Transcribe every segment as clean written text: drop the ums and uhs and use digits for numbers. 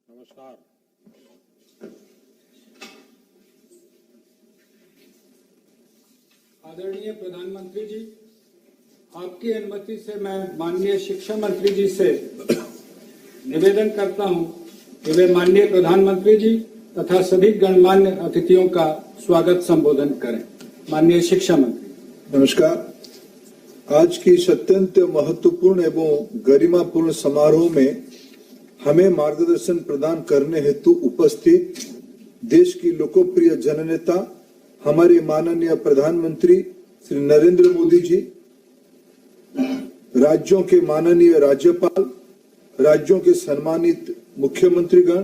नमस्कार। आदरणीय प्रधानमंत्री जी, आपकी अनुमति से मैं माननीय शिक्षा मंत्री जी से निवेदन करता हूं कि वे माननीय प्रधानमंत्री जी तथा सभी गणमान्य अतिथियों का स्वागत संबोधन करें। माननीय शिक्षा मंत्री। नमस्कार। आज की इस अत्यंत महत्वपूर्ण एवं गरिमापूर्ण समारोह में हमें मार्गदर्शन प्रदान करने हेतु उपस्थित देश की लोकप्रिय जननेता हमारे माननीय प्रधानमंत्री श्री नरेंद्र मोदी जी, राज्यों के माननीय राज्यपाल, राज्यों के सम्मानित मुख्यमंत्रीगण,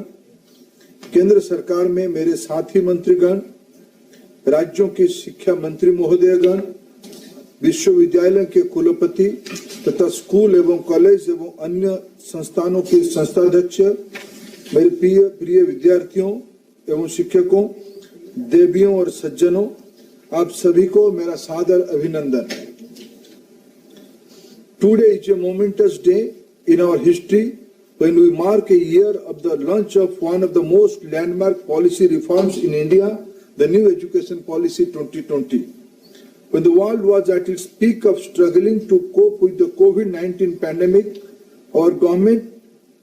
केंद्र सरकार में मेरे साथी मंत्रीगण, राज्यों के शिक्षा मंत्री महोदयगण, विश्वविद्यालय के कुलपति तथा स्कूल एवं कॉलेज एवं अन्य संस्थानों के संस्थाध्यक्ष, मेरे प्रिय विद्यार्थियों एवं शिक्षकों, देवियों और सज्जनों, आप सभी को मेरा सादर अभिनंदन। Today is a momentous day in our history when we mark a year of the launch of one of the most landmark policy reforms in India, the New Education Policy 2020. When the world was at its peak of struggling to cope with the COVID-19 pandemic, our government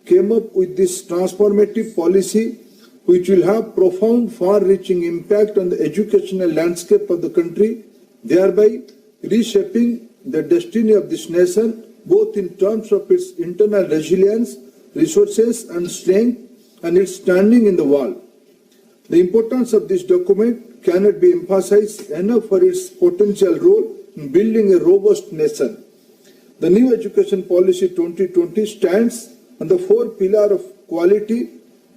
came up with this transformative policy which will have profound, far-reaching impact on the educational landscape of the country, thereby reshaping the destiny of this nation, both in terms of its internal resilience, resources and strength, and its standing in the world. The importance of this document cannot be emphasized enough for its potential role in building a robust nation. The New Education Policy 2020 stands on the four pillars of quality,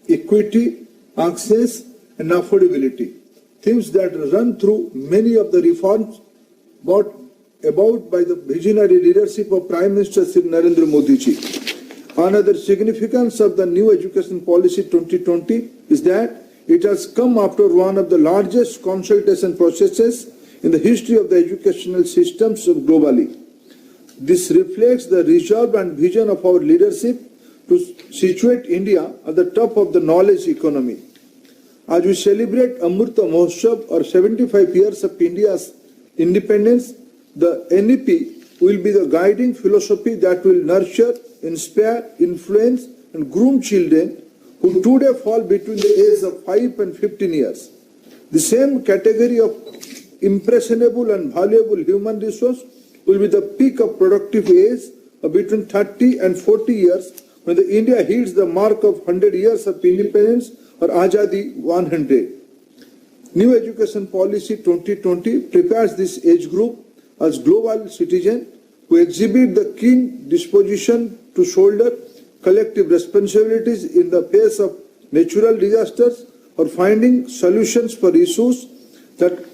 equity, access and affordability, themes that run through many of the reforms brought about by the visionary leadership of Prime Minister Shri Narendra Modi ji. Another significance of the New Education Policy 2020 is that it has come after one of the largest consultation processes in the history of the educational systems globally. This reflects the resolve and vision of our leadership to situate India at the top of the knowledge economy. As we celebrate Amrita Mahotsav, or 75 years of India's independence, the NEP will be the guiding philosophy that will nurture, inspire, influence and groom children who today fall between the ages of 5 and 15 years. The same category of impressionable and valuable human resource will be the peak of productive age of between 30 and 40 years when the India hits the mark of 100 years of independence, or Azadi 100. New Education Policy 2020 prepares this age group as global citizens who exhibit the keen disposition to shoulder collective responsibilities in the face of natural disasters or finding solutions for issues that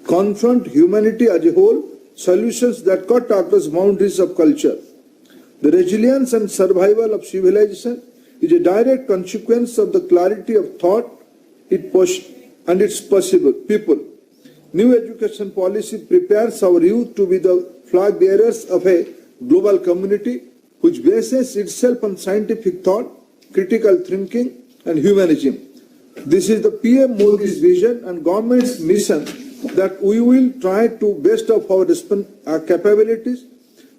confront humanity as a whole, solutions that cut across boundaries of culture. The resilience and survival of civilization is a direct consequence of the clarity of thought and its possible people. New Education Policy prepares our youth to be the flag bearers of a global community which bases itself on scientific thought, critical thinking and humanism. This is the PM Modi's vision and government's mission that we will try to best of our capabilities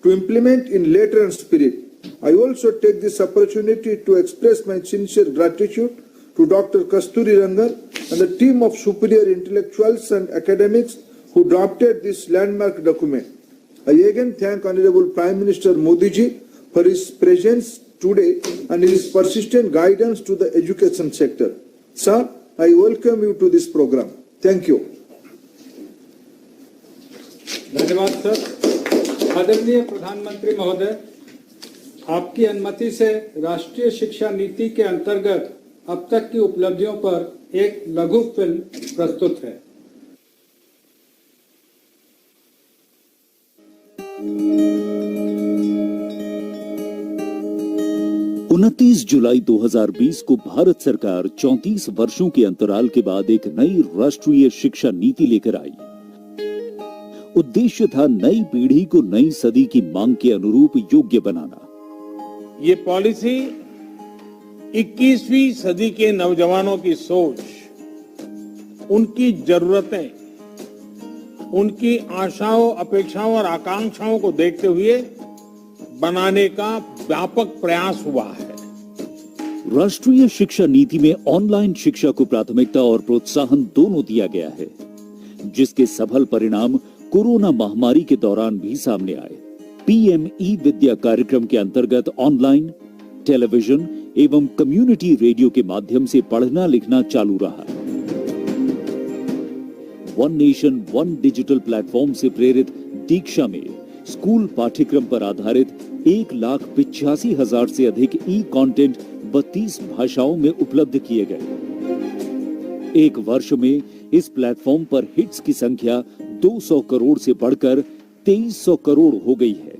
to implement in letter and spirit. I also take this opportunity to express my sincere gratitude to Dr. Kasturi Rangan and the team of superior intellectuals and academics who drafted this landmark document. I again thank Honorable Prime Minister Modi ji for his presence today and his persistent guidance to the education sector. Sir, I welcome you to this program. Thank you. धन्यवाद sir. आदरणीय प्रधानमंत्री महोदय, आपकी अनुमति से राष्ट्रीय शिक्षा नीति के अंतर्गत अब तक की उपलब्धियों पर एक लघु फिल्म प्रस्तुत है। 29 जुलाई 2020 को भारत सरकार 34 वर्षों के अंतराल के बाद एक नई राष्ट्रीय शिक्षा नीति लेकर आई। उद्देश्य था नई पीढ़ी को नई सदी की मांग के अनुरूप योग्य बनाना। ये पॉलिसी 21वीं सदी के नौजवानों की सोच, उनकी जरूरतें, उनकी आशाओं, अपेक्षाओं और आकांक्षाओं को देखते हुए बनाने का व्यापक प्रयास हुआ है। राष्ट्रीय शिक्षा नीति में ऑनलाइन शिक्षा को प्राथमिकता और प्रोत्साहन दोनों दिया गया है, जिसके सफल परिणाम कोरोना महामारी के दौरान भी सामने आए। पीएम ई विद्या कार्यक्रम के अंतर्गत ऑनलाइन, टेलीविजन एवं कम्युनिटी रेडियो के माध्यम से पढ़ना लिखना चालू रहा। One nation one digital platform से प्रेरित दीक्षा में स्कूल पाठ्यक्रम पर आधारित 1,85,000 से अधिक ई कंटेंट 32 भाषाओं में उपलब्ध किए गए। एक वर्ष में इस प्लेटफॉर्म पर हिट्स की संख्या 200 करोड़ से बढ़कर 2300 करोड़ हो गई है।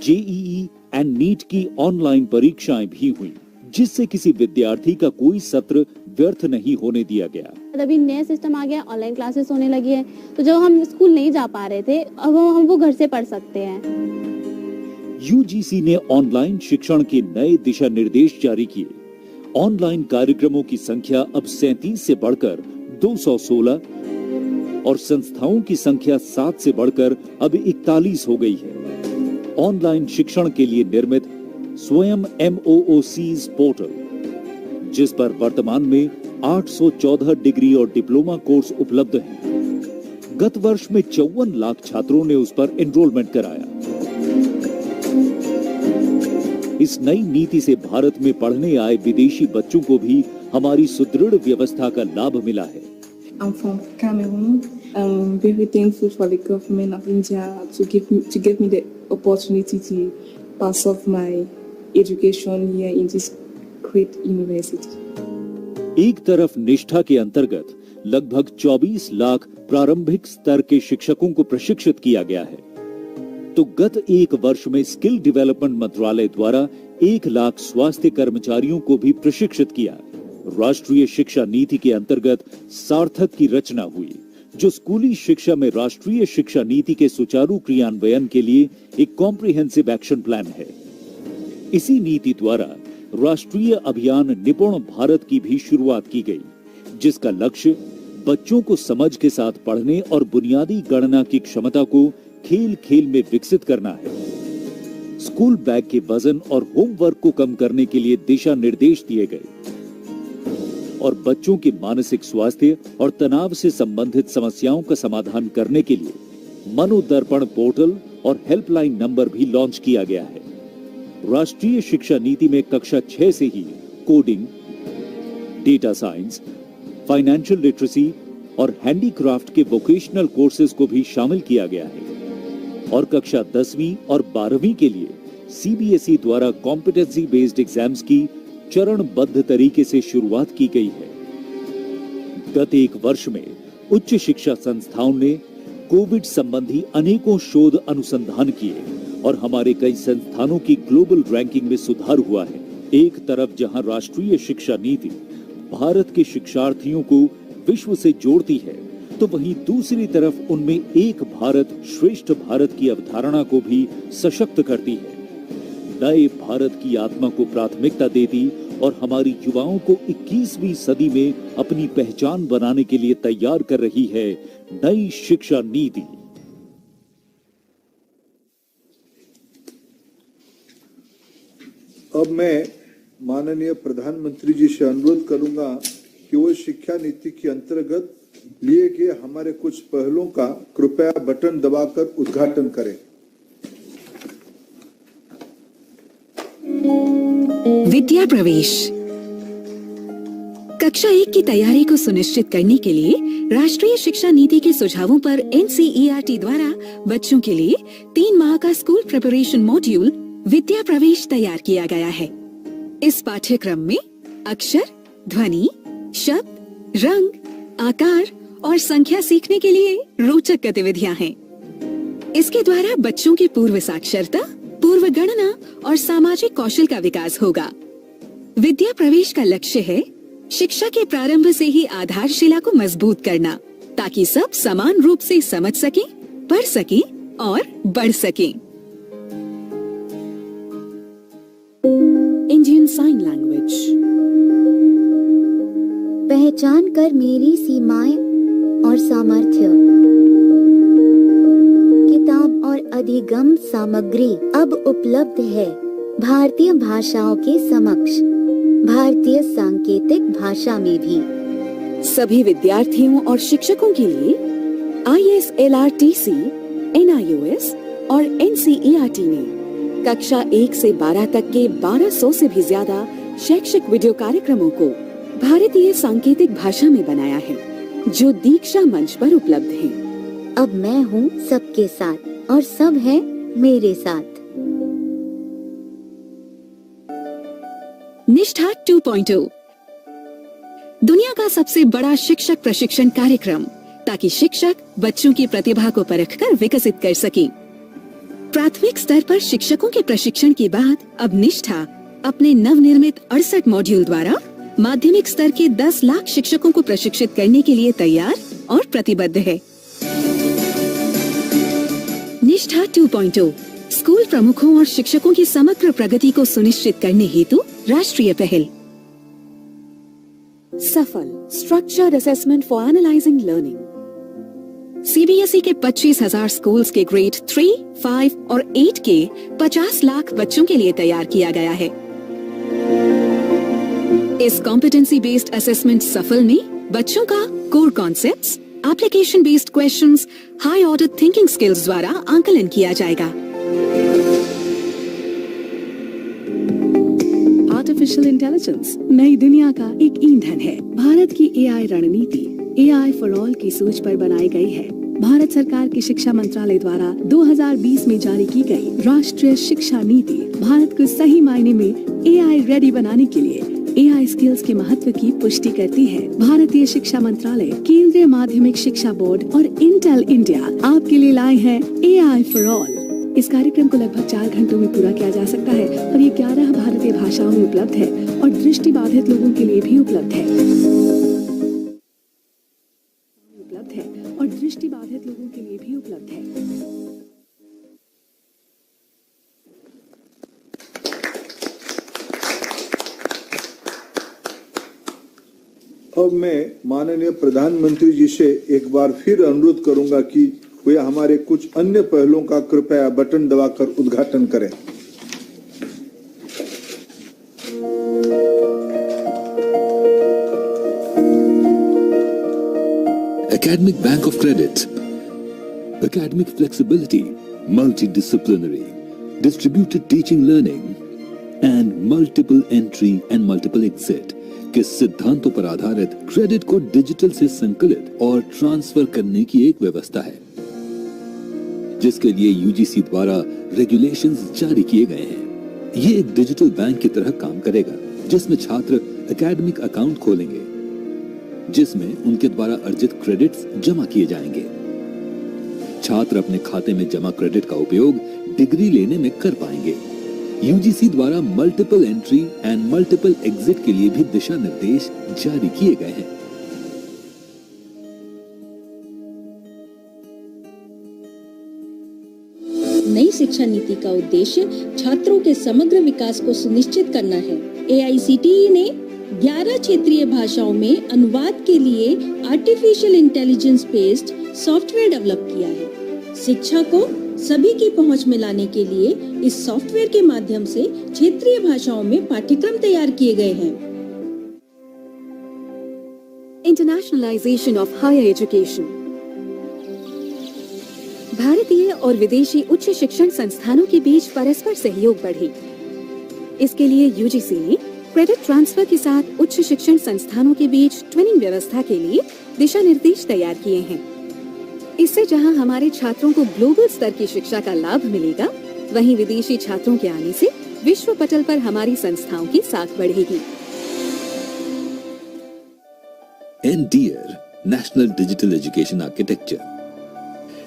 जेईई एंड नीट की ऑनलाइन परीक्षाएं भी हुई, जिससे किसी विद्यार्थी का कोई सत्र व्यर्थ नहीं होने दिया गया। अभी नया सिस्टम आ गया, ऑनलाइन क्लासेस होने लगी है, तो जो हम स्कूल नहीं जा पा रहे थे, अब हम वो घर से पढ़ सकते हैं। यूजीसी ने ऑनलाइन शिक्षण के नए दिशा निर्देश जारी किए। ऑनलाइन कार्यक्रमों की संख्या अब 37 से बढ़कर 216 और संस्थाओं की संख्या 7 से बढ़कर अब 41 हो गई है। ऑनलाइन शिक्षण के लिए निर्मित स्वयं MOOCs पोर्टल, जिस पर वर्तमान में 814 डिग्री और डिप्लोमा कोर्स उपलब्ध हैं। गत वर्ष में 54 लाख छात्रों ने उस पर एनरोलमेंट कराया। इस नई नीति से भारत में पढ़ने आए विदेशी बच्चों को भी हमारी सुदृढ़ व्यवस्था का लाभ मिला है। I'm from Cameroon. I'm very thankful for the government of India to give me the opportunity to pass off my education here in this great university. एक तरफ निष्ठा के अंतर्गत लगभग 24 लाख प्रारंभिक स्तर के शिक्षकों को प्रशिक्षित किया गया है, तो गत एक वर्ष में स्किल डेवलपमेंट मंत्रालय द्वारा 1 लाख स्वास्थ्य कर्मचारियों को भी प्रशिक्षित किया। राष्ट्रीय शिक्षा नीति के अंतर्गत सार्थक की रचना हुई, जो स्कूली शिक्षा में राष्ट्रीय शिक्षा नीति के सुचारू क्रियान्वयन के लिए एक कॉम्प्रिहेंसिव एक्शन प्लान है। इसी नीति द्वारा राष्ट्रीय अभियान निपुण भारत की भी शुरुआत की गई, जिसका लक्ष्य बच्चों को समझ के साथ पढ़ने और बुनियादी गणना की क्षमता को खेल खेल में विकसित करना है। स्कूल बैग के वजन और होमवर्क को कम करने के लिए दिशा निर्देश दिए गए और बच्चों के मानसिक स्वास्थ्य और तनाव से संबंधित समस्याओं का समाधान करने के लिए मनोदर्पण पोर्टल और हेल्पलाइन नंबर भी लॉन्च किया गया है। राष्ट्रीय शिक्षा नीति में कक्षा 6 से ही coding, data science, financial literacy और हैंडीक्राफ्ट के वोकेशनल कोर्सेज को भी शामिल किया गया है और कक्षा 10वीं और 12वीं के लिए CBSE द्वारा कॉम्पिटेंसी बेस्ड एग्जाम्स की चरणबद्ध तरीके से शुरुआत की गई है। गत एक वर्ष में उच्च शिक्षा संस्थाओं ने कोविड संबंधी अनेकों शोध अनुसंधान किए और हमारे कई संस्थानों की ग्लोबल रैंकिंग में सुधार हुआ है। एक तरफ जहां राष्ट्रीय शिक्षा नीति भारत के शिक्षार्थियों को विश्व से जोड़ती है, तो वहीं दूसरी तरफ उनमें एक भारत श्रेष्ठ भारत की अवधारणा को भी सशक्त करती है, नए भारत की आत्मा को प्राथमिकता देती और हमारी युवाओं को 21वीं सदी में अपनी पहचान बनाने के लिए तैयार कर रही है नई शिक्षा नीति। अब मैं माननीय प्रधानमंत्री जी से अनुरोध करूंगा कि वो शिक्षा नीति के अंतर्गत लिए गए हमारे कुछ पहलों का कृपया बटन दबाकर उद्घाटन करें। विद्या प्रवेश कक्षा 1 की तैयारी को सुनिश्चित करने के लिए राष्ट्रीय शिक्षा नीति के सुझावों पर NCERT द्वारा बच्चों के लिए 3 माह का स्कूल प्रिपरेशन मॉड्यूल विद्या प्रवेश तैयार किया गया है। इस पाठ्यक्रम में अक्षर, ध्वनि, शब्द, रंग, आकार और संख्या सीखने के लिए रोचक गतिविधियां हैं। इसके द्वारा बच्चों की पूर्व साक्षरता, पूर्व गणना और सामाजिक कौशल का विकास होगा। विद्या प्रवेश का लक्ष्य है शिक्षा के प्रारंभ से ही आधारशिला को मजबूत करना, ताकि सब समान रूप से समझ सकें, पढ़ सकें और बढ़ सकें। इंडियन साइन लैंग्वेज सोच। पहचान कर मेरी सीमाएं और सामर्थ्य, किताब और अधिगम सामग्री अब उपलब्ध है भारतीय भाषाओं के समक्ष, भारतीय सांकेतिक भाषा में भी। सभी विद्यार्थियों और शिक्षकों के लिए ISLRTC, NIOS और NCERT ने कक्षा 1 से 12 तक के 1200 से भी ज्यादा शैक्षिक वीडियो कार्यक्रमों को भारतीय सांकेतिक भाषा में बनाया है, जो दीक्षा मंच पर उपलब्ध है। अब मैं हूँ सबके साथ और सब है मेरे साथ। निष्ठा 2.0 दुनिया का सबसे बड़ा शिक्षक प्रशिक्षण कार्यक्रम, ताकि शिक्षक बच्चों की प्रतिभा को परखकर विकसित कर सकें। प्राथमिक स्तर पर शिक्षकों के प्रशिक्षण के बाद अब निष्ठा अपने नवनिर्मित 68 मॉड्यूल द्वारा माध्यमिक स्तर के 10 लाख शिक्षकों को प्रशिक्षित करने के लिए तैयार और प्रतिबद्ध है। निष्ठा 2.0 स्कूल प्रमुखों और शिक्षकों की समग्र प्रगति को सुनिश्चित करने हेतु राष्ट्रीय पहल। सफल structured assessment for analysing learning. CBSE के 25,000 स्कूल्स के ग्रेड 3, 5 और 8 के 50 लाख बच्चों के लिए तैयार किया गया है। इस कॉम्पिटेंसी बेस्ड असेसमेंट सफल में बच्चों का core concepts, application based questions, high order thinking skills द्वारा आंकलन किया जाएगा। आर्टिफिशियल इंटेलिजेंस नई दुनिया का एक ईंधन है। भारत की AI रणनीति AI फॉर ऑल की सोच पर बनाई गई है। भारत सरकार के शिक्षा मंत्रालय द्वारा 2020 में जारी की गई राष्ट्रीय शिक्षा नीति भारत को सही मायने में AI रेडी बनाने के लिए AI स्किल्स के महत्व की पुष्टि करती है। भारतीय शिक्षा मंत्रालय, केंद्रीय माध्यमिक शिक्षा बोर्ड और इंटेल इंडिया आपके लिए लाए हैं AI फॉर ऑल। इस कार्यक्रम को लगभग 4 घंटों में पूरा किया जा सकता है और ये 11 भारतीय भाषाओं में उपलब्ध है और दृष्टिबाधित लोगों के लिए भी उपलब्ध है। अब मैं माननीय प्रधानमंत्री जी से एक बार फिर अनुरोध करूंगा कि वे हमारे कुछ अन्य पहलों का कृपया बटन दबाकर उद्घाटन करें। Academic Bank of Credit, academic flexibility, multidisciplinary, distributed teaching learning, and multiple entry and multiple exit के सिद्धांतों पर आधारित क्रेडिट को डिजिटल से संकलित और ट्रांसफर करने की एक व्यवस्था है, जिसके लिए यूजीसी द्वारा रेगुलेशंस जारी किए गए हैं। ये एक डिजिटल बैंक की तरह काम करेगा, जिसमें छात्र एकेडमिक अकाउंट खोलेंगे, जिसमें उनके द्वारा अर्जित क्रेडिट्स जमा किए जाएंगे। छात्र अपने खाते में जमा क्रेडिट का उपयोग डिग्री लेने में कर पाएंगे। यूजीसी द्वारा multiple entry and multiple exit के लिए भी दिशा निर्देश जारी किए गए हैं। नई शिक्षा नीति का उद्देश्य छात्रों के समग्र विकास को सुनिश्चित करना है। AICTE ने 11 क्षेत्रीय भाषाओं में अनुवाद के लिए artificial intelligence based software develop किया है। शिक्षा को सभी की पहुंच में लाने के लिए इस सॉफ्टवेयर के माध्यम से क्षेत्रीय भाषाओं में पाठ्यक्रम तैयार किए गए हैं। Internationalisation of higher education. भारतीय और विदेशी उच्च शिक्षण संस्थानों के बीच परस्पर सहयोग बढ़े। इसके लिए यूजीसी ने क्रेडिट ट्रांसफर के साथ उच्च शिक्षण संस्थानों के बीच ट्विनिंग व्यवस्था के लिए दिशा निर्देश तैयार किए हैं। इससे जहां हमारे छात्रों को ग्लोबल स्तर की शिक्षा का लाभ मिलेगा, वहीं विदेशी छात्रों के आने से विश्व पटल पर हमारी संस्थाओं की साख बढ़ेगी। NDEAR national digital education architecture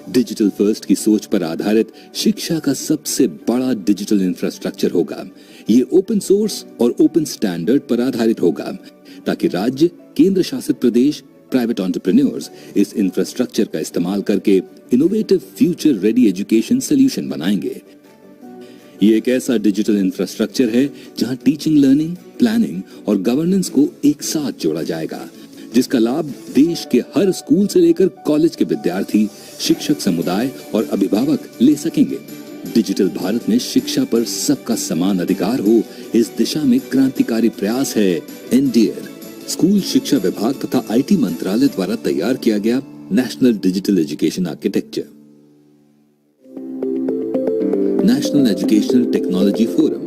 digital first की सोच पर आधारित शिक्षा का सबसे बड़ा डिजिटल इंफ्रास्ट्रक्चर होगा। ये ओपन सोर्स और ओपन स्टैंडर्ड पर आधारित होगा, ताकि राज्य, केंद्र शासित प्रदेश, प्राइवेट एंटरप्रेन्योर्स इस इंफ्रास्ट्रक्चर का इस्तेमाल करके innovative future ready education solution बनाएंगे। ये एक ऐसा डिजिटल इंफ्रास्ट्रक्चर है जहां टीचिंग, लर्निंग, प्लानिंग और गवर्नेंस को एक साथ जोड़ा जाएगा, जिसका लाभ देश के हर स्कूल से लेकर कॉलेज के विद्यार्थी, शिक्षक समुदाय और अभिभावक ले सकेंगे। डिजिटल भारत में शिक्षा पर सबका समान अधिकार हो, इस दिशा में क्रांतिकारी प्रयास है एनडीएर, स्कूल शिक्षा विभाग तथा आईटी मंत्रालय द्वारा तैयार किया गया national digital education architecture. National educational technology forum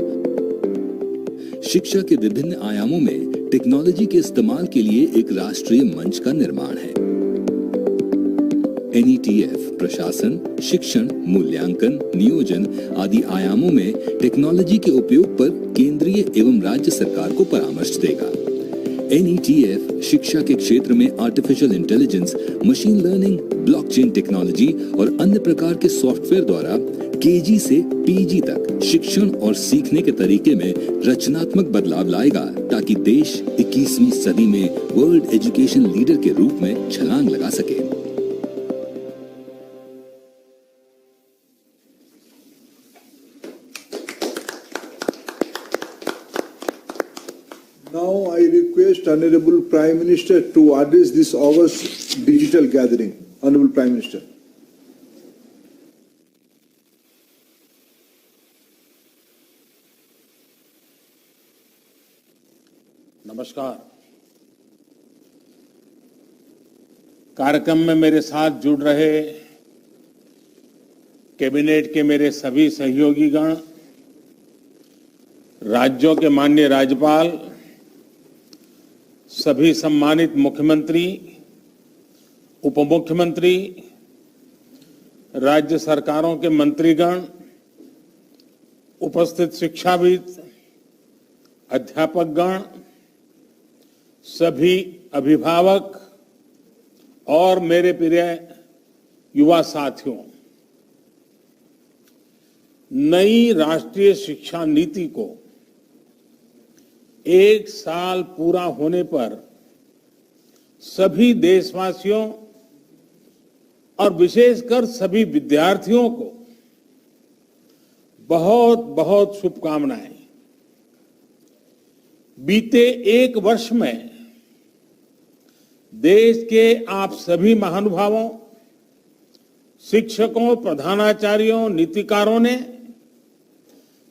शिक्षा के विभिन्न आयामों में टेक्नोलॉजी के इस्तेमाल के लिए एक राष्ट्रीय मंच का निर्माण है। NETF प्रशासन, शिक्षण, मूल्यांकन, नियोजन आदि आयामों में टेक्नोलॉजी के उपयोग पर केंद्रीय एवं राज्य सरकार को परामर्श देगा। NETF शिक्षा के क्षेत्र में artificial intelligence, machine learning, blockchain technology और अन्य प्रकार के सॉफ्टवेयर द्वारा KG से PG तक शिक्षण और सीखने के तरीके में रचनात्मक बदलाव लाएगा, ताकि देश 21वीं सदी में वर्ल्ड एजुकेशन लीडर के रूप में छलांग लगा सके। Now I request Honorable Prime Minister to address this August digital gathering. Honorable Prime Minister. नमस्कार। कार्यक्रम में मेरे साथ जुड़ रहे कैबिनेट के मेरे सभी सहयोगीगण, राज्यों के माननीय राज्यपाल, सभी सम्मानित मुख्यमंत्री, उप मुख्यमंत्री, राज्य सरकारों के मंत्रीगण, उपस्थित शिक्षाविद, अध्यापकगण, सभी अभिभावक और मेरे प्रिय युवा साथियों, नई राष्ट्रीय शिक्षा नीति को 1 साल पूरा होने पर सभी देशवासियों और विशेषकर सभी विद्यार्थियों को बहुत बहुत शुभकामनाएं। बीते 1 वर्ष में देश के आप सभी महानुभावों, शिक्षकों, प्रधानाचार्यों, नीतिकारों ने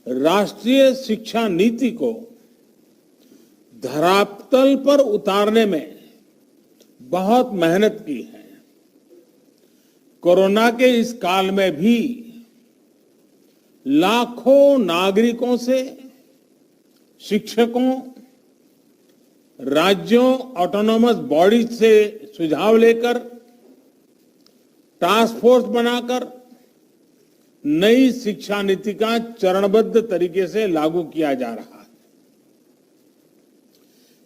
राष्ट्रीय शिक्षा नीति को धरातल पर उतारने में बहुत मेहनत की है। कोरोना के इस काल में भी लाखों नागरिकों से, शिक्षकों, राज्यों, ऑटोनोमस बॉडी से सुझाव लेकर, टास्क फोर्स बनाकर नई शिक्षा नीति का चरणबद्ध तरीके से लागू किया जा रहा है।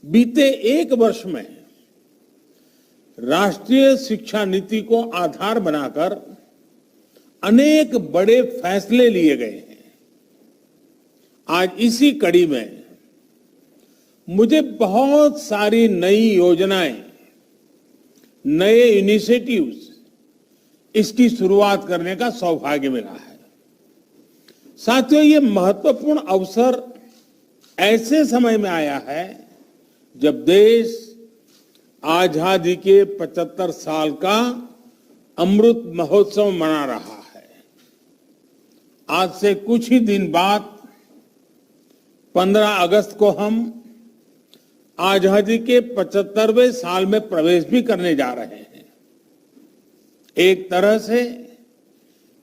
बीते 1 वर्ष में राष्ट्रीय शिक्षा नीति को आधार बनाकर अनेक बड़े फैसले लिए गए हैं। आज इसी कड़ी में मुझे बहुत सारी नई योजनाएं, नए इनिशिएटिव्स, इसकी शुरुआत करने का सौभाग्य मिला है। साथियों, ये महत्वपूर्ण अवसर ऐसे समय में आया है जब देश आजादी के 75 साल का अमृत महोत्सव मना रहा है। आज से कुछ ही दिन बाद 15 अगस्त को हम आजादी के 75वें साल में प्रवेश भी करने जा रहे हैं। एक तरह से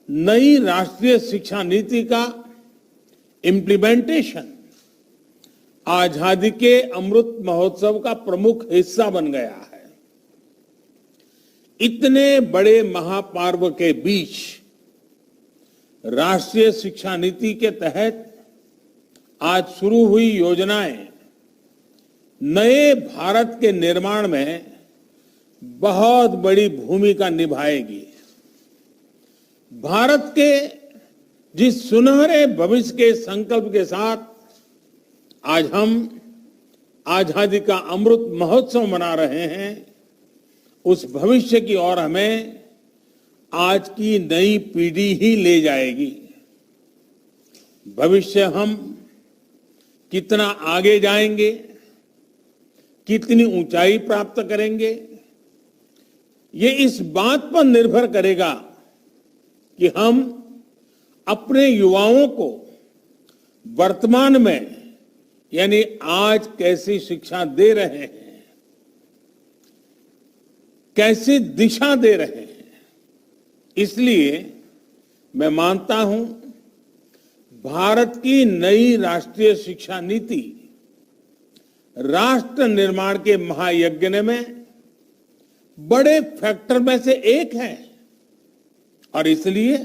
नई राष्ट्रीय शिक्षा नीति का इम्प्लीमेंटेशन आजादी के अमृत महोत्सव का प्रमुख हिस्सा बन गया है। इतने बड़े महापर्व के बीच राष्ट्रीय शिक्षा नीति के तहत आज शुरू हुई योजनाएं नए भारत के निर्माण में बहुत बड़ी भूमिका निभाएगी। भारत के जिस सुनहरे भविष्य के संकल्प के साथ आज हम आजादी का अमृत महोत्सव मना रहे हैं, उस भविष्य की ओर हमें आज की नई पीढ़ी ही ले जाएगी। भविष्य हम कितना आगे जाएंगे, कितनी ऊंचाई प्राप्त करेंगे, ये इस बात पर निर्भर करेगा कि हम अपने युवाओं को वर्तमान में यानी आज कैसी शिक्षा दे रहे हैं, कैसी दिशा दे रहे हैं। इसलिए मैं मानता हूं भारत की नई राष्ट्रीय शिक्षा नीति राष्ट्र निर्माण के महायज्ञ में बड़े फैक्टर में से एक है और इसलिए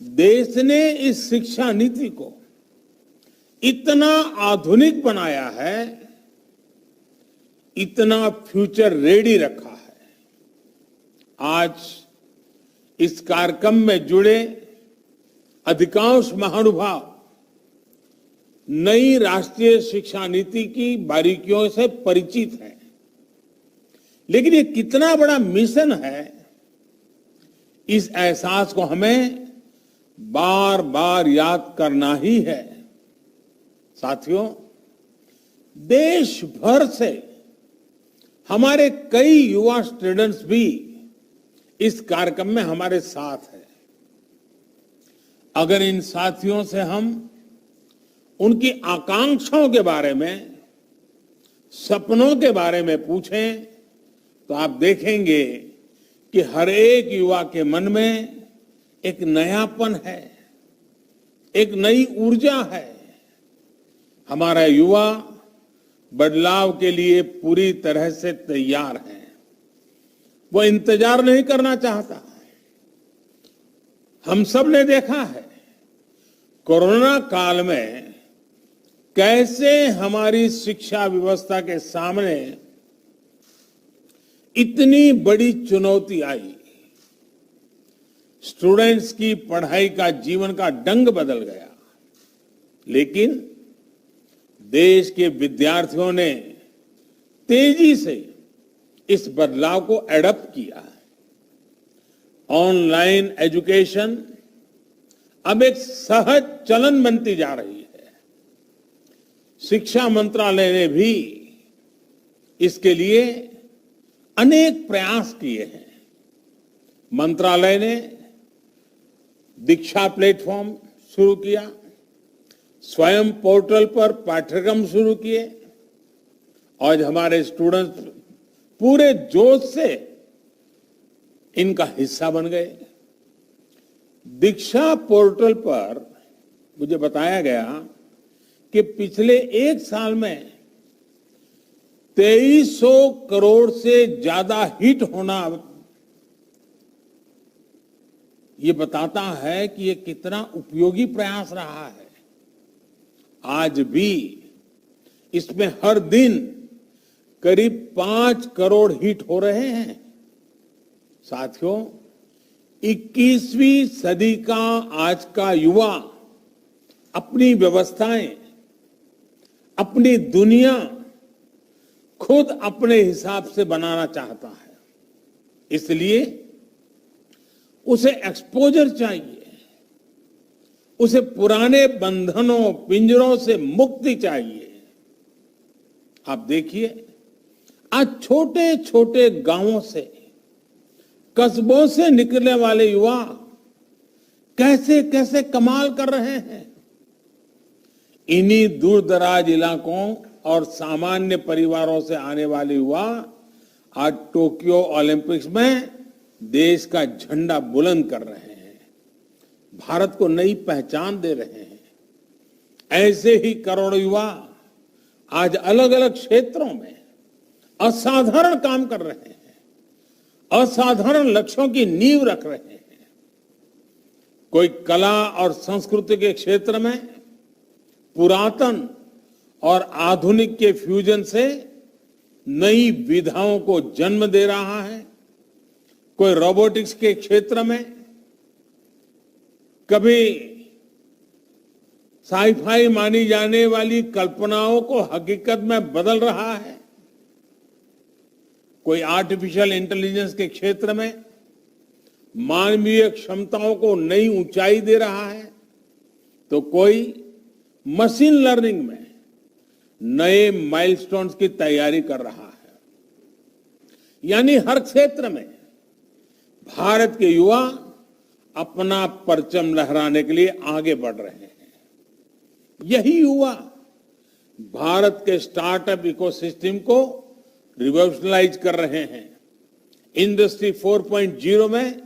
देश ने इस शिक्षा नीति को इतना आधुनिक बनाया है, इतना फ्यूचर रेडी रखा है। आज इस कार्यक्रम में जुड़े अधिकांश महानुभाव नई राष्ट्रीय शिक्षा नीति की बारीकियों से परिचित हैं, लेकिन ये कितना बड़ा मिशन है, इस एहसास को हमें बार बार याद करना ही है। साथियों, देश भर से हमारे कई युवा स्टूडेंट्स भी इस कार्यक्रम में हमारे साथ हैं। अगर इन साथियों से हम उनकी आकांक्षाओं के बारे में, सपनों के बारे में पूछें तो आप देखेंगे कि हर एक युवा के मन में एक नयापन है, एक नई ऊर्जा है। हमारा युवा बदलाव के लिए पूरी तरह से तैयार है, वो इंतजार नहीं करना चाहता। हम सब ने देखा है कोरोना काल में कैसे हमारी शिक्षा व्यवस्था के सामने इतनी बड़ी चुनौती आई। स्टूडेंट्स की पढ़ाई का, जीवन का ढंग बदल गया, लेकिन देश के विद्यार्थियों ने तेजी से इस बदलाव को एडॉप्ट किया। ऑनलाइन एजुकेशन अब एक सहज चलन बनती जा रही है। शिक्षा मंत्रालय ने भी इसके लिए अनेक प्रयास किए हैं। मंत्रालय ने दीक्षा प्लेटफॉर्म शुरू किया, स्वयं पोर्टल पर पाठ्यक्रम शुरू किए और हमारे स्टूडेंट्स पूरे जोश से इनका हिस्सा बन गए। दीक्षा पोर्टल पर मुझे बताया गया कि पिछले एक साल में 2300 करोड़ से ज्यादा हिट होना ये बताता है कि ये कितना उपयोगी प्रयास रहा है। आज भी इसमें हर दिन करीब 5 करोड़ हिट हो रहे हैं। साथियों, 21वीं सदी का आज का युवा अपनी व्यवस्थाएं, अपनी दुनिया खुद अपने हिसाब से बनाना चाहता है। इसलिए उसे एक्सपोजर चाहिए, उसे पुराने बंधनों, पिंजरों से मुक्ति चाहिए। आप देखिए, आज छोटे छोटे गांवों से, कस्बों से निकलने वाले युवा कैसे कैसे कमाल कर रहे हैं। इन्हीं दूर दराज इलाकों और सामान्य परिवारों से आने वाले युवा आज टोक्यो ओलंपिक्स में देश का झंडा बुलंद कर रहे हैं, भारत को नई पहचान दे रहे हैं। ऐसे ही करोड़ों युवा आज अलग अलग क्षेत्रों में असाधारण काम कर रहे हैं, असाधारण लक्ष्यों की नींव रख रहे हैं। कोई कला और संस्कृति के क्षेत्र में पुरातन और आधुनिक के फ्यूजन से नई विधाओं को जन्म दे रहा है। कोई रोबोटिक्स के क्षेत्र में, कभी साईफाई मानी जाने वाली कल्पनाओं को हकीकत में बदल रहा है। कोई आर्टिफिशियल इंटेलिजेंस के क्षेत्र में मानवीय क्षमताओं को नई ऊंचाई दे रहा है, तो कोई मशीन लर्निंग में नए माइलस्टोन्स की तैयारी कर रहा है। यानी हर क्षेत्र में भारत के युवा अपना परचम लहराने के लिए आगे बढ़ रहे हैं। यही युवा भारत के स्टार्टअप इकोसिस्टम को रिवॉल्यूशनाइज कर रहे हैं। इंडस्ट्री 4.0 में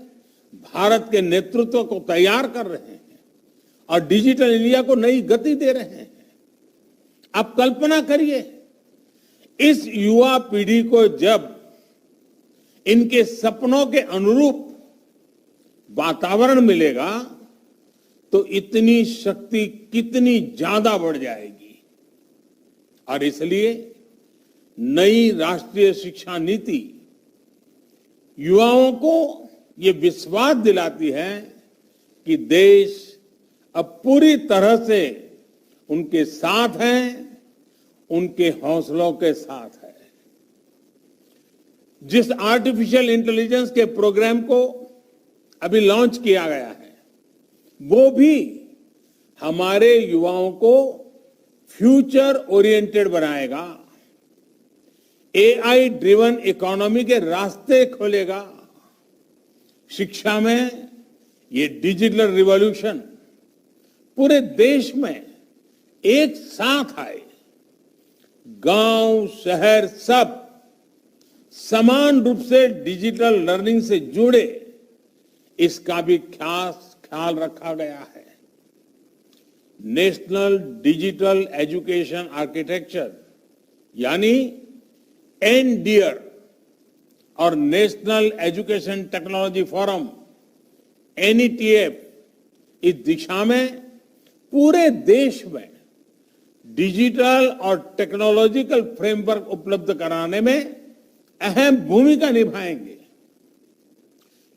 भारत के नेतृत्व को तैयार कर रहे हैं और डिजिटल इंडिया को नई गति दे रहे हैं। आप कल्पना करिए, इस युवा पीढ़ी को जब इनके सपनों के अनुरूप वातावरण मिलेगा तो इतनी शक्ति कितनी ज्यादा बढ़ जाएगी। और इसलिए नई राष्ट्रीय शिक्षा नीति युवाओं को ये विश्वास दिलाती है कि देश अब पूरी तरह से उनके साथ है, उनके हौसलों के साथ है। जिस आर्टिफिशियल इंटेलिजेंस के प्रोग्राम को अभी लॉन्च किया गया है, वो भी हमारे युवाओं को फ्यूचर ओरिएंटेड बनाएगा, एआई ड्रिवन इकोनॉमी के रास्ते खोलेगा। शिक्षा में ये डिजिटल रिवॉल्यूशन पूरे देश में एक साथ आए, गांव शहर सब समान रूप से डिजिटल लर्निंग से जुड़े, इसका भी ख्याल रखा गया है। नेशनल डिजिटल एजुकेशन आर्किटेक्चर यानी एनडीआर और national education technology forum NETF इस दिशा में पूरे देश में डिजिटल और टेक्नोलॉजिकल फ्रेमवर्क उपलब्ध कराने में अहम भूमिका निभाएंगे।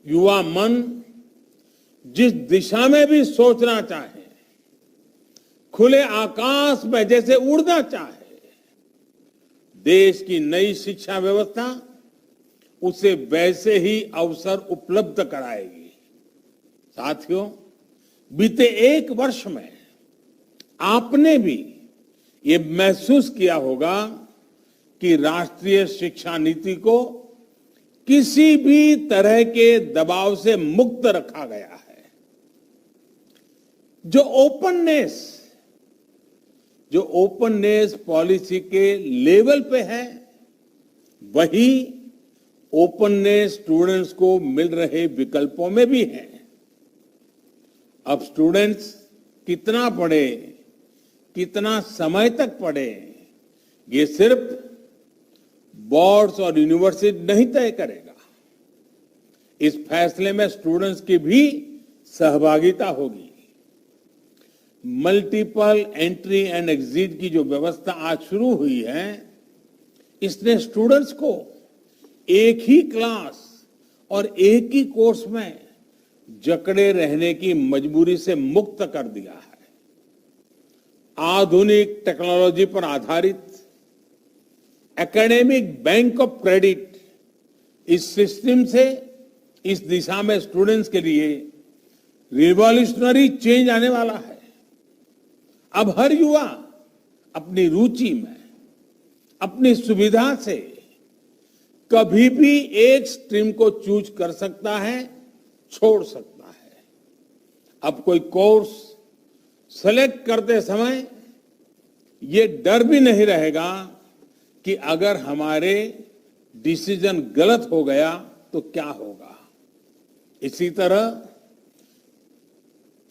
युवा मन जिस दिशा में भी सोचना चाहे, खुले आकाश में जैसे उड़ना चाहे, देश की नई शिक्षा व्यवस्था उसे वैसे ही अवसर उपलब्ध कराएगी। साथियों, बीते एक वर्ष में आपने भी ये महसूस किया होगा कि राष्ट्रीय शिक्षा नीति को किसी भी तरह के दबाव से मुक्त रखा गया है। जो ओपननेस पॉलिसी के लेवल पे है, वही ओपननेस स्टूडेंट्स को मिल रहे विकल्पों में भी है। अब स्टूडेंट्स कितना पढ़े, कितना समय तक पढ़े, ये सिर्फ बोर्ड्स और यूनिवर्सिटी नहीं तय करेगा। इस फैसले में स्टूडेंट्स की भी सहभागिता होगी। मल्टीपल एंट्री एंड एग्जिट की जो व्यवस्था आज शुरू हुई है, इसने स्टूडेंट्स को एक ही क्लास और एक ही कोर्स में जकड़े रहने की मजबूरी से मुक्त कर दिया है। आधुनिक टेक्नोलॉजी पर आधारित एकेडमिक बैंक ऑफ क्रेडिट, इस सिस्टम से इस दिशा में स्टूडेंट्स के लिए रिवॉल्यूशनरी चेंज आने वाला है। अब हर युवा अपनी रुचि में, अपनी सुविधा से कभी भी एक स्ट्रीम को चूज कर सकता है, छोड़ सकता है। अब कोई कोर्स सेलेक्ट करते समय ये डर भी नहीं रहेगा कि अगर हमारे डिसीजन गलत हो गया तो क्या होगा। इसी तरह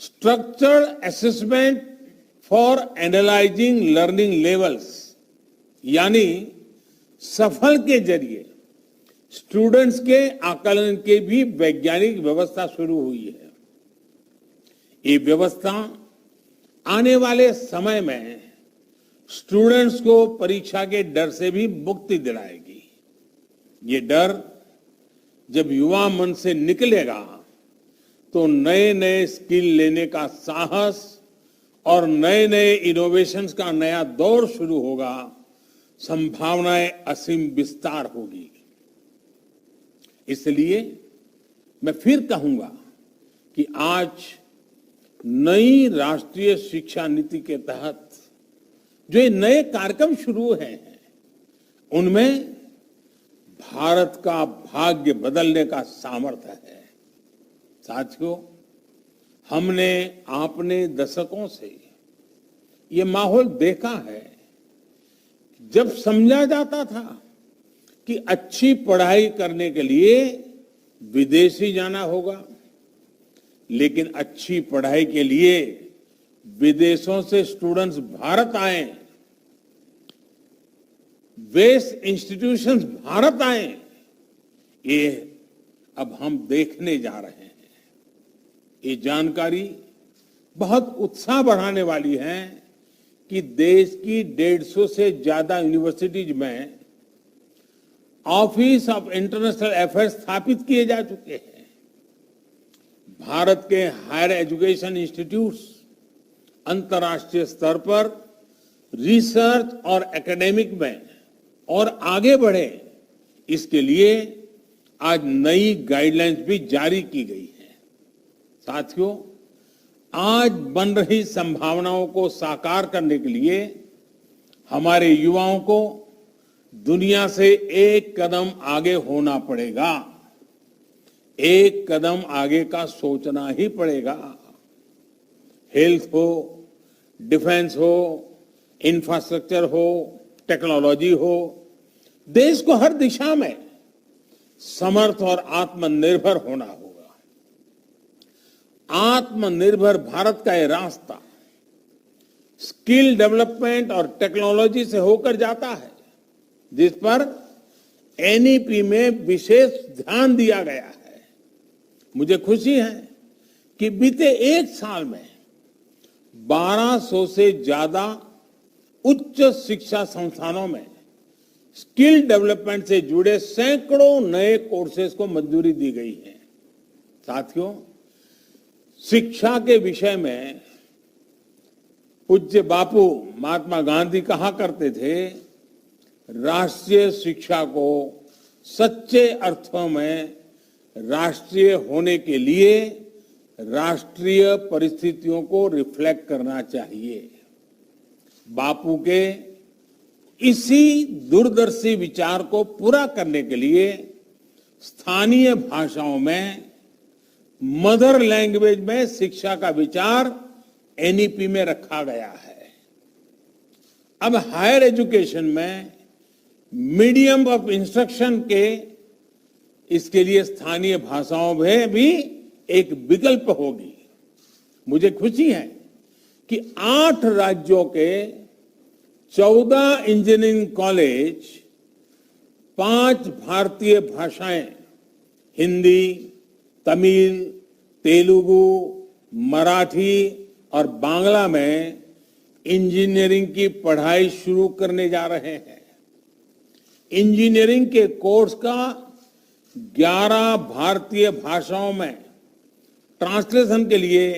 structured assessment for analysing learning levels यानी सफल के जरिए स्टूडेंट्स के आकलन के भी वैज्ञानिक व्यवस्था शुरू हुई है। ये व्यवस्था आने वाले समय में स्टूडेंट्स को परीक्षा के डर से भी मुक्ति दिलाएगी। ये डर जब युवा मन से निकलेगा तो नए नए स्किल लेने का साहस और नए नए इनोवेशंस का नया दौर शुरू होगा, संभावनाएं असीम विस्तार होगी। इसलिए मैं फिर कहूंगा कि आज नई राष्ट्रीय शिक्षा नीति के तहत जो ये नए कार्यक्रम शुरू हुए हैं, उनमें भारत का भाग्य बदलने का सामर्थ्य है। साथियों, हमने आपने दशकों से ये माहौल देखा है। जब समझा जाता था कि अच्छी पढ़ाई करने के लिए विदेश ही जाना होगा, लेकिन अच्छी पढ़ाई के लिए विदेशों से स्टूडेंट्स भारत आए, बेस्ट इंस्टीट्यूशंस भारत आए, ये अब हम देखने जा रहे हैं। ये जानकारी बहुत उत्साह बढ़ाने वाली है कि देश की 150 से ज्यादा यूनिवर्सिटीज में ऑफिस ऑफ इंटरनेशनल अफेयर्स स्थापित किए जा चुके हैं। भारत के हायर एजुकेशन इंस्टीट्यूट्स अंतर्राष्ट्रीय स्तर पर रिसर्च और एकेडमिक में और आगे बढ़े, इसके लिए आज नई गाइडलाइंस भी जारी की गई है। साथियों, आज बन रही संभावनाओं को साकार करने के लिए हमारे युवाओं को दुनिया से एक कदम आगे होना पड़ेगा। एक कदम आगे का सोचना ही पड़ेगा। हेल्थ हो, डिफेंस हो, इंफ्रास्ट्रक्चर हो, टेक्नोलॉजी हो, देश को हर दिशा में समर्थ और आत्मनिर्भर होना होगा। आत्मनिर्भर भारत का ये रास्ता स्किल डेवलपमेंट और टेक्नोलॉजी से होकर जाता है, जिस पर एनईपी में विशेष ध्यान दिया गया है। मुझे खुशी है कि बीते एक साल में 1200 से ज्यादा उच्च शिक्षा संस्थानों में स्किल डेवलपमेंट से जुड़े सैकड़ों नए कोर्सेज को मंजूरी दी गई है। साथियों, शिक्षा के विषय में पूज्य बापू महात्मा गांधी कहा करते थे, राष्ट्रीय शिक्षा को सच्चे अर्थों में राष्ट्रीय होने के लिए राष्ट्रीय परिस्थितियों को रिफ्लेक्ट करना चाहिए। बापू के इसी दूरदर्शी विचार को पूरा करने के लिए स्थानीय भाषाओं में मदर लैंग्वेज में शिक्षा का विचार एनईपी में रखा गया है। अब हायर एजुकेशन में मीडियम ऑफ इंस्ट्रक्शन के इसके लिए स्थानीय भाषाओं में भी एक विकल्प होगी। मुझे खुशी है कि 8 राज्यों के 14 इंजीनियरिंग कॉलेज 5 भारतीय भाषाएं हिंदी, तमिल, तेलुगु, मराठी और बांग्ला में इंजीनियरिंग की पढ़ाई शुरू करने जा रहे हैं। इंजीनियरिंग के कोर्स का 11 भारतीय भाषाओं में ट्रांसलेशन के लिए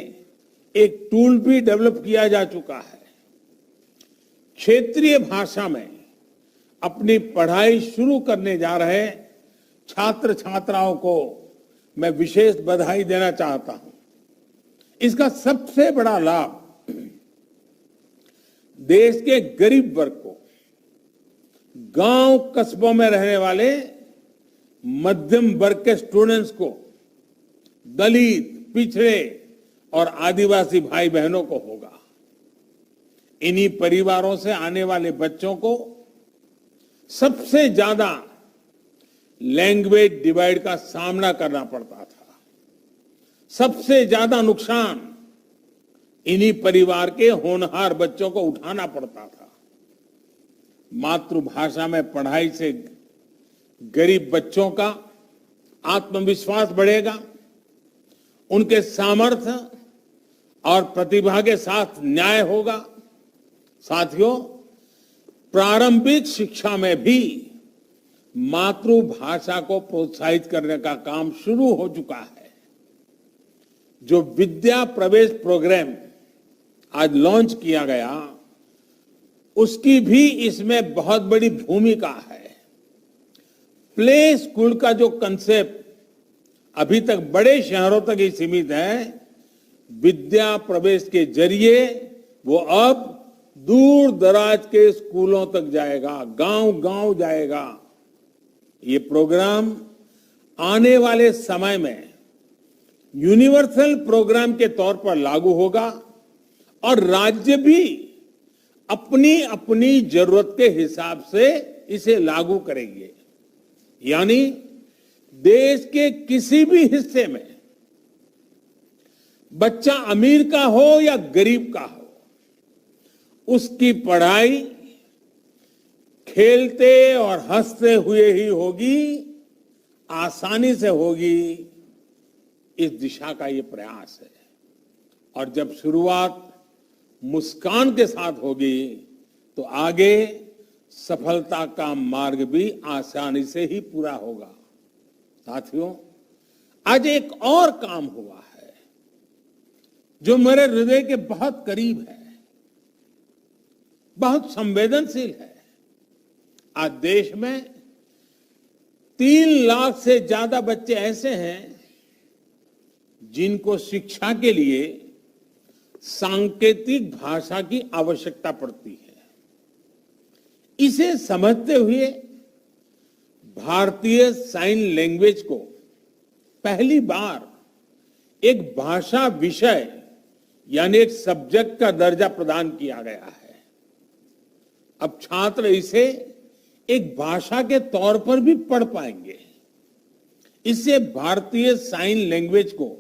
एक टूल भी डेवलप किया जा चुका है। क्षेत्रीय भाषा में अपनी पढ़ाई शुरू करने जा रहे छात्र छात्राओं को मैं विशेष बधाई देना चाहता हूं। इसका सबसे बड़ा लाभ देश के गरीब वर्ग को, गांव कस्बों में रहने वाले मध्यम वर्ग के स्टूडेंट्स को, दलित, पिछड़े और आदिवासी भाई बहनों को होगा। इन्हीं परिवारों से आने वाले बच्चों को सबसे ज्यादा लैंग्वेज डिवाइड का सामना करना पड़ता था। सबसे ज्यादा नुकसान इन्हीं परिवार के होनहार बच्चों को उठाना पड़ता था। मातृभाषा में पढ़ाई से गरीब बच्चों का आत्मविश्वास बढ़ेगा, उनके सामर्थ्य और प्रतिभा के साथ न्याय होगा। साथियों, प्रारंभिक शिक्षा में भी मातृभाषा को प्रोत्साहित करने का काम शुरू हो चुका है। जो विद्या प्रवेश प्रोग्राम आज लॉन्च किया गया, उसकी भी इसमें बहुत बड़ी भूमिका है। प्ले स्कूल का जो कंसेप्ट अभी तक बड़े शहरों तक ही सीमित है, विद्या प्रवेश के जरिए वो अब दूर दराज के स्कूलों तक जाएगा, गांव-गांव जाएगा। ये प्रोग्राम आने वाले समय में यूनिवर्सल प्रोग्राम के तौर पर लागू होगा और राज्य भी अपनी अपनी जरूरत के हिसाब से इसे लागू करेंगे। यानी देश के किसी भी हिस्से में बच्चा अमीर का हो या गरीब का हो, उसकी पढ़ाई खेलते और हंसते हुए ही होगी, आसानी से होगी। इस दिशा का ये प्रयास है और जब शुरुआत मुस्कान के साथ होगी तो आगे सफलता का मार्ग भी आसानी से ही पूरा होगा। साथियों, आज एक और काम हुआ है जो मेरे हृदय के बहुत करीब है, बहुत संवेदनशील है। आज देश में 3 लाख से ज्यादा बच्चे ऐसे हैं जिनको शिक्षा के लिए सांकेतिक भाषा की आवश्यकता पड़ती है। इसे समझते हुए भारतीय साइन लैंग्वेज को पहली बार एक भाषा विषय यानी एक सब्जेक्ट का दर्जा प्रदान किया गया है। अब छात्र इसे एक भाषा के तौर पर भी पढ़ पाएंगे। इससे भारतीय साइन लैंग्वेज को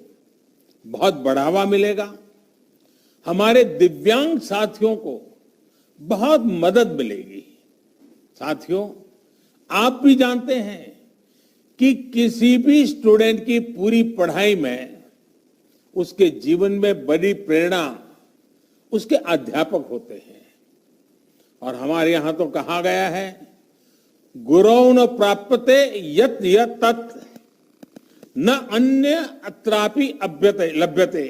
बहुत बढ़ावा मिलेगा। हमारे दिव्यांग साथियों को बहुत मदद मिलेगी। साथियों, आप भी जानते हैं कि किसी भी स्टूडेंट की पूरी पढ़ाई में उसके जीवन में बड़ी प्रेरणा उसके अध्यापक होते हैं। और हमारे यहां तो कहा गया है, गुरौ न प्राप्यते यत् यत् तत् न अन्य अत्रापि लभ्यते।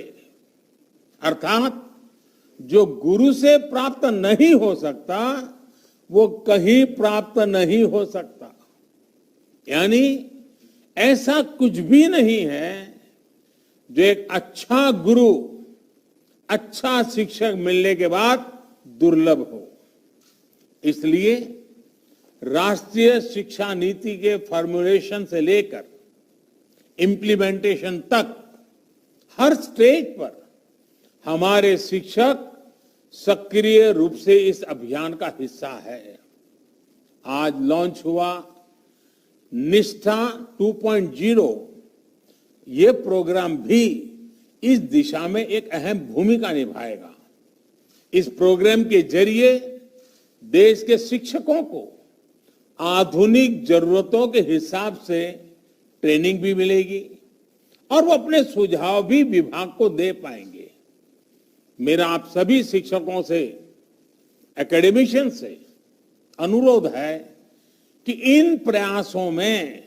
अर्थात जो गुरु से प्राप्त नहीं हो सकता वो कहीं प्राप्त नहीं हो सकता। यानी ऐसा कुछ भी नहीं है जो एक अच्छा गुरु, अच्छा शिक्षक मिलने के बाद दुर्लभ हो। इसलिए राष्ट्रीय शिक्षा नीति के फॉर्मुलेशन से लेकर इम्प्लीमेंटेशन तक हर स्टेज पर हमारे शिक्षक सक्रिय रूप से इस अभियान का हिस्सा है। आज लॉन्च हुआ निष्ठा 2.0, ये प्रोग्राम भी इस दिशा में एक अहम भूमिका निभाएगा। इस प्रोग्राम के जरिए देश के शिक्षकों को आधुनिक जरूरतों के हिसाब से ट्रेनिंग भी मिलेगी और वो अपने सुझाव भी विभाग को दे पाएंगे। मेरा आप सभी शिक्षकों से, एकेडमिशियन से अनुरोध है कि इन प्रयासों में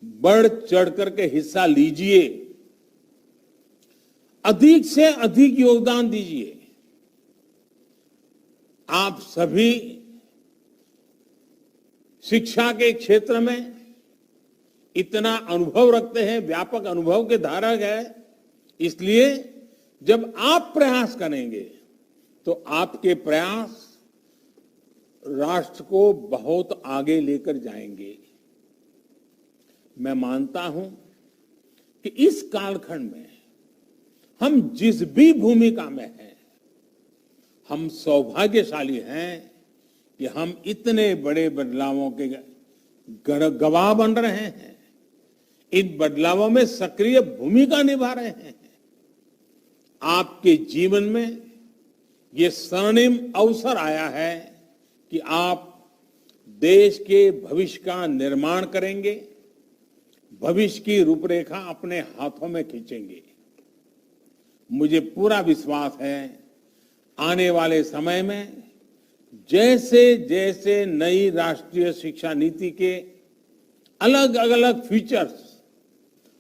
बढ़ चढ़ करके हिस्सा लीजिए, अधिक से अधिक योगदान दीजिए। आप सभी शिक्षा के क्षेत्र में इतना अनुभव रखते हैं, व्यापक अनुभव के धारक है, इसलिए जब आप प्रयास करेंगे तो आपके प्रयास राष्ट्र को बहुत आगे लेकर जाएंगे। मैं मानता हूं कि इस कालखंड में हम जिस भी भूमिका में हैं, हम सौभाग्यशाली हैं कि हम इतने बड़े बदलावों के गवाह बन रहे हैं, इन बदलावों में सक्रिय भूमिका निभा रहे हैं। आपके जीवन में ये स्वर्णिम अवसर आया है कि आप देश के भविष्य का निर्माण करेंगे, भविष्य की रूपरेखा अपने हाथों में खींचेंगे। मुझे पूरा विश्वास है आने वाले समय में जैसे जैसे नई राष्ट्रीय शिक्षा नीति के अलग अलग फीचर्स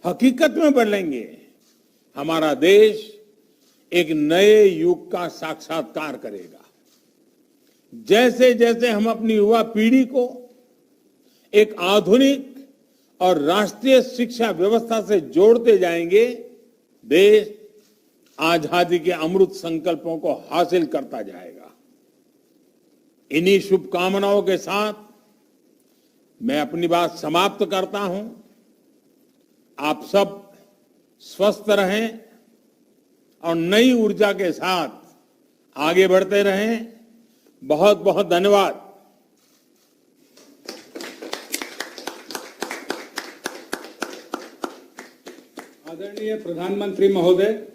हकीकत में बदलेंगे, हमारा देश एक नए युग का साक्षात्कार करेगा। जैसे जैसे हम अपनी युवा पीढ़ी को एक आधुनिक और राष्ट्रीय शिक्षा व्यवस्था से जोड़ते जाएंगे, देश आजादी के अमृत संकल्पों को हासिल करता जाएगा। इन्हीं शुभकामनाओं के साथ मैं अपनी बात समाप्त करता हूं। आप सब स्वस्थ रहें और नई ऊर्जा के साथ आगे बढ़ते रहें। बहुत बहुत धन्यवाद। आदरणीय प्रधानमंत्री महोदय,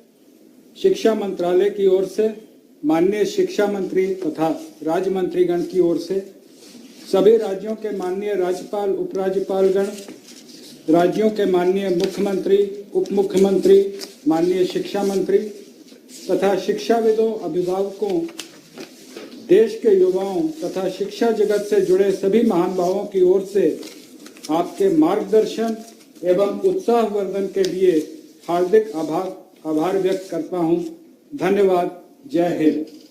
शिक्षा मंत्रालय की ओर से, माननीय शिक्षा मंत्री तथा राज्य मंत्रीगण की ओर से, सभी राज्यों के माननीय राज्यपाल, उपराज्यपालगण, राज्यों के माननीय मुख्यमंत्री, उप मुख्यमंत्री, माननीय शिक्षा मंत्री तथा शिक्षाविदों, अभिभावकों, देश के युवाओं तथा शिक्षा जगत से जुड़े सभी महानुभावों की ओर से आपके मार्गदर्शन एवं उत्साहवर्धन के लिए हार्दिक आभार व्यक्त करता हूं। धन्यवाद। जय हिंद।